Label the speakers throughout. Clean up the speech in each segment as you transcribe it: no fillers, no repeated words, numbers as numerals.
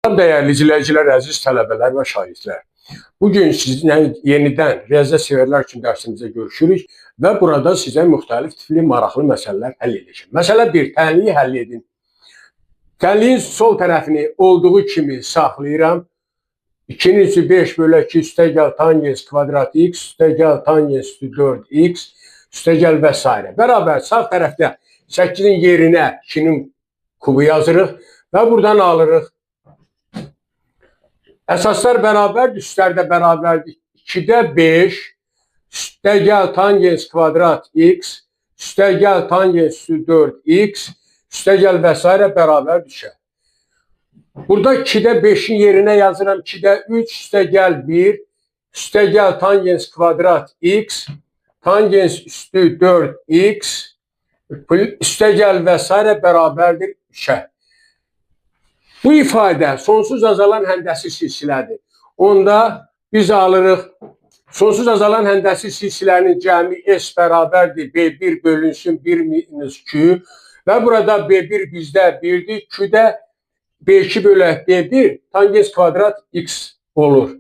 Speaker 1: Değerli izleyiciler, əziz tələbələr və şagirdlər. Bugün sizinlə yenidən riyaziyyat sevərlər üçün dərsimizdə görüşürük və burada sizə müxtəlif tipli maraqlı məsələlər həll edəcəm. Məsələ 1. Tənliyi həll edin. Tənliyin sol tərəfini olduğu kimi saxlayıram. 2-nin üstü 5 bölü 2 üstəgəl tangens kvadrat x, üstəgəl tangens 4x, üstəgəl və s. Bərabər sağ tərəfdə 8-in yerinə 2-nin kubu yazırıq və buradan alırıq. Əsaslar bərabərdir, üstlərdə bərabərdir. 2-də 5, üstəgəl tangens kvadrat x, üstəgəl tangens 4x, üstəgəl və s. bərabər düşər. Burada 2-də 5-in yerinə yazıram. 2-də 3, üstəgəl 1, üstəgəl tangens kvadrat x, tangens üstü 4x, üstəgəl və s. bərabərdir düşər. Bu ifadə sonsuz azalan həndəsi silsilədir. Onda biz alırıq sonsuz azalan həndəsi silsilənin cəmi S bərabərdir B1 bölünsün 1 minus Q və burada B1 bizdə 1'dir. Q'də B2 bölü B1 tangens kvadrat x olur.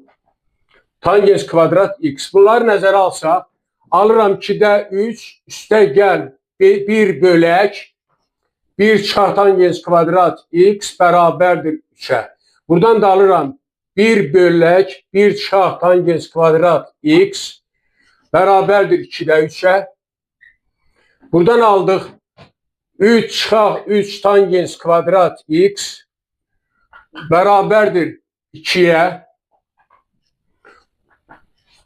Speaker 1: Tangens kvadrat x. Bunları nəzərə alsaq, alıram 2'də 3 üstəgəl 1 bölək 1 çarpı tangens kvadrat x bərabərdir 3'ə. Buradan da alıram 1 bölək 1 çarpı tangens kvadrat x bərabərdir 2'də 3'ə. Buradan aldıq 3 çarpı 3 tangens kvadrat x bərabərdir 2'yə.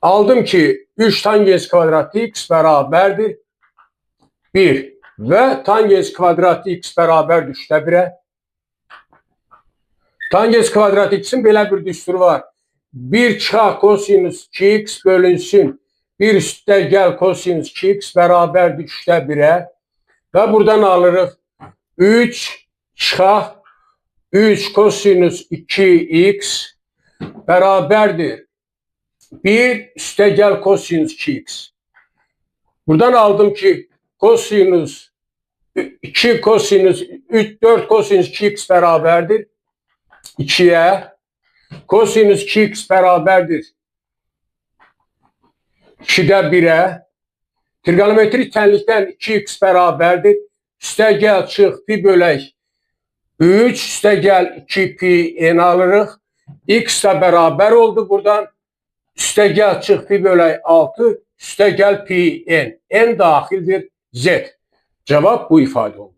Speaker 1: Aldım ki 3 tangens kvadrat x bərabərdir 1. Və tangens kvadrat x bərabər 3'də 1'ə. Tangens kvadrat x'in belə bir düsturu var. 1 çarpı kosinus 2x bölünsün 1 üstəgəl kosinus 2x bərabər 3'də 1'ə. Və buradan alırıq 3 çarpı 3 kosinus 2x bərabərdir 1 üstəgəl kosinus 2x. Buradan aldım ki kosinus 2 kosinus 3 4 kosinus 2x bərabərdir 2'yə. Kosinus 2x bərabərdir 2'də 1'ə. Trigonometrik tənlikdən 2x bərabərdir. Üstəgəl çıx pi bölək 3 üstəgəl 2 pi n alırıq. X da bərabər oldu buradan. Üstəgəl çıx pi bölək 6 üstəgəl pi n. N daxildir Z. Cevap bu ifadə oldu.